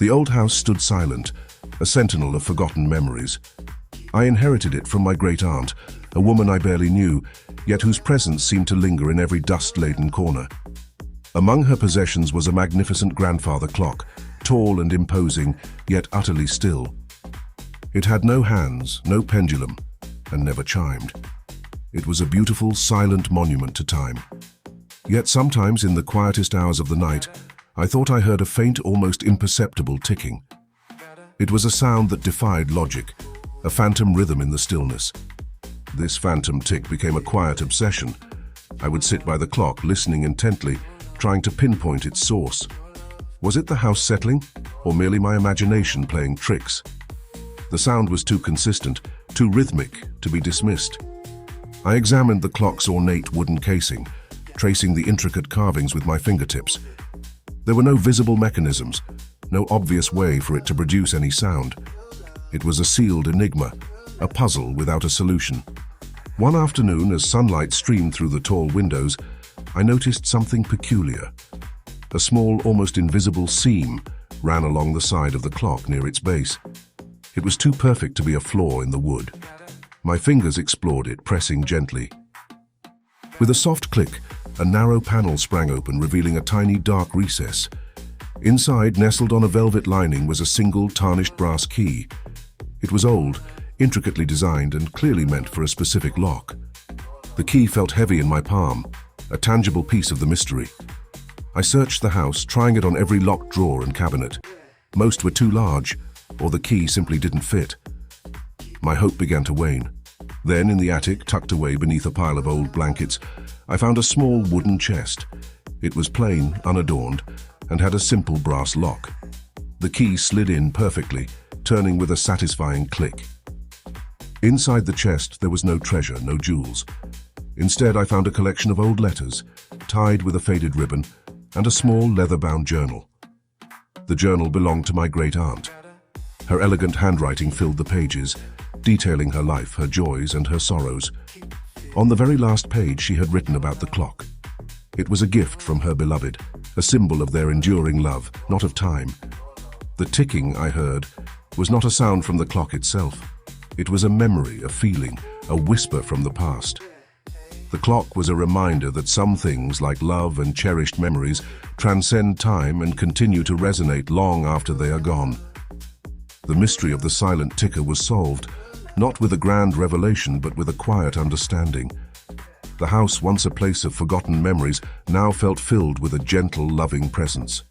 The old house stood silent, a sentinel of forgotten memories. I inherited it from my great-aunt, a woman I barely knew, yet whose presence seemed to linger in every dust-laden corner. Among her possessions was a magnificent grandfather clock, tall and imposing, yet utterly still. It had no hands, no pendulum, and never chimed. It was a beautiful, silent monument to time. Yet sometimes in the quietest hours of the night, I thought I heard a faint, almost imperceptible ticking. It was a sound that defied logic, a phantom rhythm in the stillness. This phantom tick became a quiet obsession. I would sit by the clock, listening intently, trying to pinpoint its source. Was it the house settling, or merely my imagination playing tricks? The sound was too consistent, too rhythmic, to be dismissed. I examined the clock's ornate wooden casing, tracing the intricate carvings with my fingertips. There were no visible mechanisms, no obvious way for it to produce any sound. It was a sealed enigma, a puzzle without a solution. One afternoon, as sunlight streamed through the tall windows, I noticed something peculiar. A small, almost invisible seam ran along the side of the clock near its base. It was too perfect to be a flaw in the wood. My fingers explored it, pressing gently. With a soft click, a narrow panel sprang open, revealing a tiny dark recess. Inside, nestled on a velvet lining, was a single tarnished brass key. It was old, intricately designed, and clearly meant for a specific lock. The key felt heavy in my palm, a tangible piece of the mystery. I searched the house, trying it on every locked drawer and cabinet. Most were too large, or the key simply didn't fit. My hope began to wane. Then, in the attic, tucked away beneath a pile of old blankets, I found a small wooden chest. It was plain, unadorned, and had a simple brass lock. The key slid in perfectly, turning with a satisfying click. Inside the chest, there was no treasure, no jewels. Instead, I found a collection of old letters, tied with a faded ribbon, and a small leather-bound journal. The journal belonged to my great-aunt. Her elegant handwriting filled the pages, detailing her life, her joys, and her sorrows. On the very last page, she had written about the clock. It was a gift from her beloved, a symbol of their enduring love, not of time. The ticking I heard was not a sound from the clock itself. It was a memory, a feeling, a whisper from the past. The clock was a reminder that some things, like love and cherished memories, transcend time and continue to resonate long after they are gone. The mystery of the silent ticker was solved, not with a grand revelation, but with a quiet understanding. The house, once a place of forgotten memories, now felt filled with a gentle, loving presence.